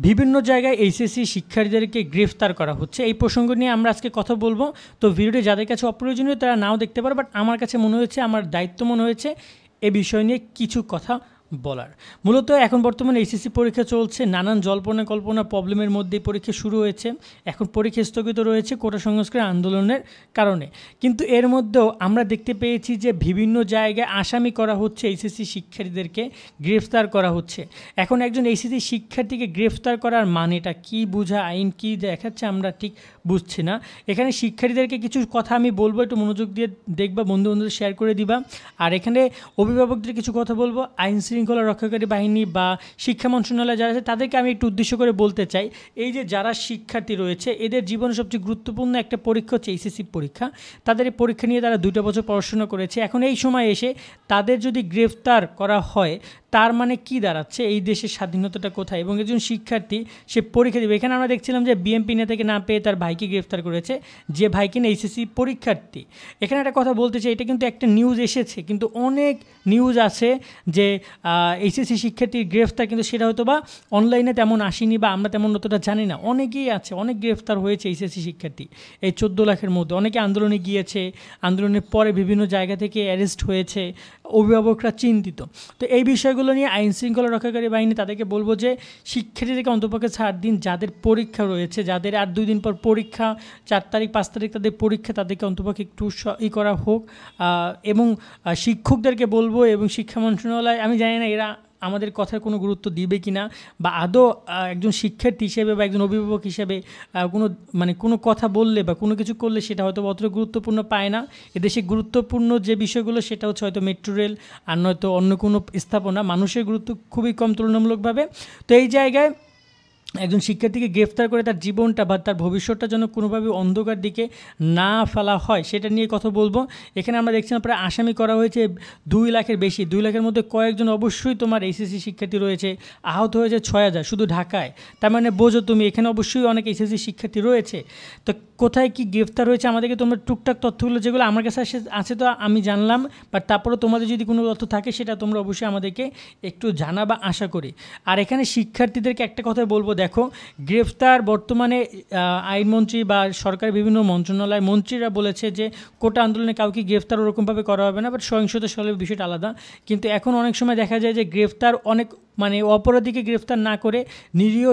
বিভিন্ন জায়গায় এইচএসসি শিক্ষার্থীদেরকে গ্রেফতার করা হচ্ছে। এই প্রসঙ্গ নিয়ে আমরা আজকে কথা বলবো। তো ভিডিওটি যাদের কাছে অপ্রয়োজনীয় তারা নাও দেখতে পারে, বাট আমার কাছে মনে হয়েছে, আমার দায়িত্ব মনে হয়েছে এ বিষয় নিয়ে কিছু কথা বলার। মূলত এখন বর্তমানে এইচএসসি পরীক্ষা চলছে, নানান জল্পনা কল্পনা প্রবলেমের মধ্যে পরীক্ষা শুরু হয়েছে। এখন পরীক্ষা স্থগিত রয়েছে কোটা সংস্কার আন্দোলনের কারণে। কিন্তু এর মধ্যেও আমরা দেখতে পেয়েছি যে বিভিন্ন জায়গায় আসামি করা হচ্ছে, এইচএসসি শিক্ষার্থীদেরকে গ্রেফতার করা হচ্ছে। এখন একজন এইচএসসি শিক্ষার্থীকে গ্রেফতার করার মানেটা কি, বোঝা আইন কি দেখাচ্ছে আমরা ঠিক বুঝছি না। এখানে শিক্ষার্থীদেরকে কিছু কথা আমি বলবো, একটু মনোযোগ দিয়ে দেখবা, বন্ধুদের শেয়ার করে দিবা। আর এখানে অভিভাবকদের কিছু কথা বলবো, আইন শৃঙ্খলা রক্ষাকারী বাহিনী বা শিক্ষা মন্ত্রণালয় যারা আছে তাদেরকে আমি একটু উদ্দেশ্য করে বলতে চাই, এই যে যারা শিক্ষার্থী রয়েছে এদের জীবনে সবচেয়ে গুরুত্বপূর্ণ একটা পরীক্ষা হচ্ছে এইচএসসি পরীক্ষা। তাদের এই পরীক্ষা নিয়ে তারা 2টা বছর পড়াশোনা করেছে। এখন এই সময় এসে তাদের যদি গ্রেফতার করা হয় তার মানে কি দাঁড়াচ্ছে, এই দেশের স্বাধীনতাটা কোথায়? এবং একজন শিক্ষার্থী সে পরীক্ষা দেবে। এখানে আমরা দেখছিলাম যে বিএমপি নেতাকে না পেয়ে তার ভাইকে গ্রেফতার করেছে, যে ভাই কিনা এইচএসসি পরীক্ষার্থী। এখানে একটা কথা বলতে চাই, এটা কিন্তু একটা নিউজ এসেছে, কিন্তু অনেক নিউজ আছে যে এইচএসসি শিক্ষার্থীর গ্রেফতার, কিন্তু সেটা হয়তো বা অনলাইনে তেমন আসেনি বা আমরা তেমন অতটা জানি না। অনেকেই আছে, অনেক গ্রেফতার হয়েছে এইচএসসি শিক্ষার্থী এই 14 লাখের মধ্যে। অনেকে আন্দোলনে গিয়েছে, আন্দোলনের পরে বিভিন্ন জায়গা থেকে অ্যারেস্ট হয়েছে, অভিভাবকরা চিন্তিত। তো এই বিষয়গুলো নিয়ে আইন শৃঙ্খলা রক্ষাকারী বাহিনী তাদেরকে বলবো যে শিক্ষার্থীদেরকে অন্তপক্ষে ছাড় দিন, যাদের পরীক্ষা রয়েছে, যাদের আর 2 দিন পর পরীক্ষা, 4 তারিখ 5 তারিখ তাদের পরীক্ষা, তাদেরকে অন্তপক্ষে একটু করা হোক। এবং শিক্ষকদেরকে বলবো এবং শিক্ষা মন্ত্রণালয়, আমি জানি না এরা আমাদের কথার কোনো গুরুত্ব দিবে কি না, বা আদৌ একজন শিক্ষার্থী হিসেবে বা একজন অভিভাবক হিসেবে কোনো কথা বললে বা কোনো কিছু করলে সেটা হয়তো অতটা গুরুত্বপূর্ণ পায় না। এদেশে গুরুত্বপূর্ণ যে বিষয়গুলো সেটা হচ্ছে হয়তো মেট্রো রেল, আর নয়তো অন্য কোনো স্থাপনা। মানুষের গুরুত্ব খুবই কম তুলনামূলকভাবে। তো এই জায়গায় একজন শিক্ষার্থীকে গ্রেফতার করে তার জীবনটা বা তার ভবিষ্যৎটা যেন কোনোভাবে অন্ধকার দিকে না ফেলা হয় সেটা নিয়ে কথা বলবো। এখানে আমরা দেখছিলাম প্রায় আসামি করা হয়েছে 2 লাখের বেশি। 2 লাখের মধ্যে কয়েকজন অবশ্যই তোমার এইচএসসি শিক্ষার্থী রয়েছে, আহত হয়েছে 6000 শুধু ঢাকায়। তার মানে বোঝো তুমি, এখানে অবশ্যই অনেক এইচএসসি শিক্ষার্থী রয়েছে। তো কোথায় কি গ্রেফতার হয়েছে আমাদেরকে তোমরা টুকটাক তথ্যগুলো যেগুলো আমার কাছে আছে তো আমি জানলাম, বাট তারপরেও তোমাদের যদি কোনো তথ্য থাকে সেটা তোমরা অবশ্যই আমাদেরকে একটু জানাবা আশা করি। আর এখানে শিক্ষার্থীদেরকে একটা কথা বলবো, দেখো গ্রেফতার বর্তমানে আইনমন্ত্রী বা সরকারের বিভিন্ন মন্ত্রণালয় মন্ত্রীরা বলেছে যে কোটা আন্দোলনে কাউকে গ্রেফতার ওরকমভাবে করা হবে না, বাট সহিংসতা হলে বিষয়টা আলাদা। কিন্তু এখন অনেক সময় দেখা যায় যে গ্রেফতার অনেক অপরাধীকে গ্রেফতার না করে নিরীহ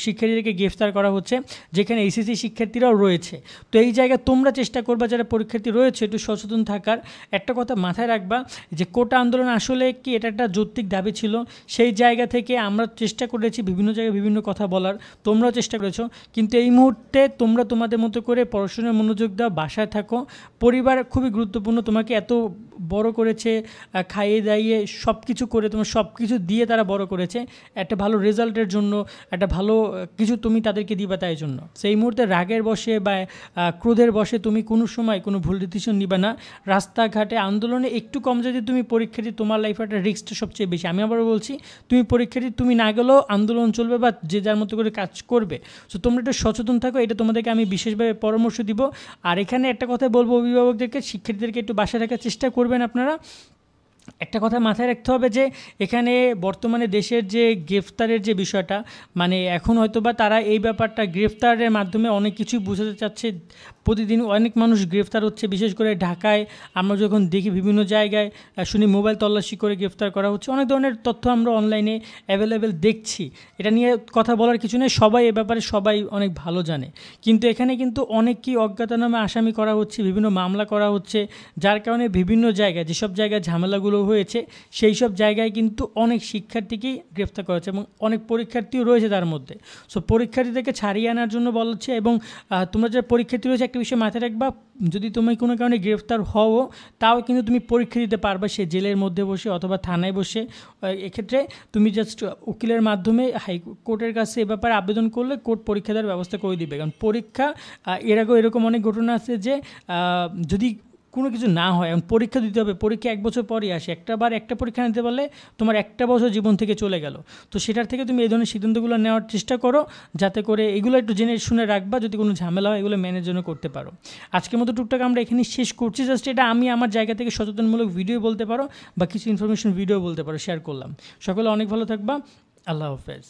শিক্ষার্থীদেরকে গ্রেফতার করা হচ্ছে, যেখানে এইচএসসি শিক্ষার্থীরাও রয়েছে। তো এই জায়গায় তোমরা চেষ্টা করবা যারা পরীক্ষার্থী রয়েছে একটু সচেতন থাকার। একটা কথা মাথায় রাখবা যে কোটা আন্দোলন আসলে কি এটা একটা যৌক্তিক দাবি ছিল, সেই জায়গা থেকে আমরা চেষ্টা করেছি বিভিন্ন জায়গায় বিভিন্ন কথা বলার, তোমরাও চেষ্টা করেছো। কিন্তু এই মুহূর্তে তোমরা তোমাদের মতো করে পড়াশোনায় মনোযোগ দাও, বাসায় থাকো। পরিবার খুবই গুরুত্বপূর্ণ, তোমাকে এত বড় করেছে, খাইয়ে দাইয়ে সব কিছু করে, তোমার সব কিছু দিয়ে তারা বড় করেছে একটা ভালো রেজাল্টের জন্য, একটা ভালো কিছু তুমি তাদেরকে দিবা তাই জন্য। সেই মুহূর্তে রাগের বসে বা ক্রোধের বসে তুমি কোনো সময় কোনো ভুল ডিসিশন নিবে না। রাস্তাঘাটে আন্দোলনে একটু কম যদি তুমি পরীক্ষার্থী, তোমার লাইফে একটা রিস্কটা সবচেয়ে বেশি। আমি আবার বলছি তুমি পরীক্ষার্থী, তুমি না গেলেও আন্দোলন চলবে বা যে যার মতো করে কাজ করবে। সো তোমরা একটু সচেতন থাকো, এটা তোমাদেরকে আমি বিশেষভাবে পরামর্শ দিব। আর এখানে একটা কথা বলবো অভিভাবকদেরকে, শিক্ষার্থীদেরকে একটু বাসায় রাখার চেষ্টা করবেন আপনারা। একটা কথা মাথায় রাখতে হবে যে এখানে বর্তমানে দেশের যে গ্রেফতারের যে বিষয়টা, এখন হয়তো বা তারা এই ব্যাপারটা গ্রেফতারের মাধ্যমে অনেক কিছুই বোঝাতে চাচ্ছে। প্রতিদিন অনেক মানুষ গ্রেফতার হচ্ছে, বিশেষ করে ঢাকায় আমরা যখন দেখি বিভিন্ন জায়গায় শুনি মোবাইল তল্লাশি করে গ্রেফতার করা হচ্ছে। অনেক ধরনের তথ্য আমরা অনলাইনে অ্যাভেলেবেল দেখছি, এটা নিয়ে কথা বলার কিছু নেই, সবাই এ ব্যাপারে সবাই অনেক ভালো জানে। কিন্তু এখানে কিন্তু অনেককেই অজ্ঞাতনামে আসামি করা হচ্ছে, বিভিন্ন মামলা করা হচ্ছে, যার কারণে বিভিন্ন জায়গায় যেসব জায়গায় ঝামেলাগুলো হয়েছে সেই সব জায়গায় কিন্তু অনেক শিক্ষার্থীকেই গ্রেফতার করা হচ্ছে এবং অনেক পরীক্ষার্থীও রয়েছে তার মধ্যে। সো পরীক্ষার্থীদেরকে ছাড়িয়ে আনার জন্য বলা হচ্ছে। এবং তোমরা যারা পরীক্ষার্থী রয়েছে একটা বিষয় মাথায় রাখবা, যদি তুমি কোনো কারণে গ্রেফতার হও তাও কিন্তু তুমি পরীক্ষা দিতে পারবা, সে জেলের মধ্যে বসে অথবা থানায় বসে। এক্ষেত্রে তুমি জাস্ট উকিলের মাধ্যমে হাইকোর্টের কাছে এ ব্যাপারে আবেদন করলে কোর্ট পরীক্ষা দেওয়ার ব্যবস্থা করে দিবে। কারণ পরীক্ষা এর আগেও এরকম অনেক ঘটনা আছে যে যদি কোনো কিছু না হয়, এখন পরীক্ষা দিতে হবে, পরীক্ষা 1 বছর পরই আসে, একটা পরীক্ষা নিতে পারলে তোমার 1টা বছর জীবন থেকে চলে গেল। তো সেটার থেকে তুমি এই ধরনের সিদ্ধান্তগুলো নেওয়ার চেষ্টা করো, যাতে করে এগুলো একটু জেনে শুনে রাখবা, যদি কোনো ঝামেলা হয় এগুলো ম্যানেজ জন্য করতে পারো। আজকের মতো টুকটাক আমরা এখানে শেষ করছি। জাস্ট এটা আমি আমার জায়গা থেকে সচেতনমূলক ভিডিও বলতে পারো বা কিছু ইনফরমেশন ভিডিও বলতে পারো, শেয়ার করলাম। সকলে অনেক ভালো থাকবা, আল্লাহ হাফেজ।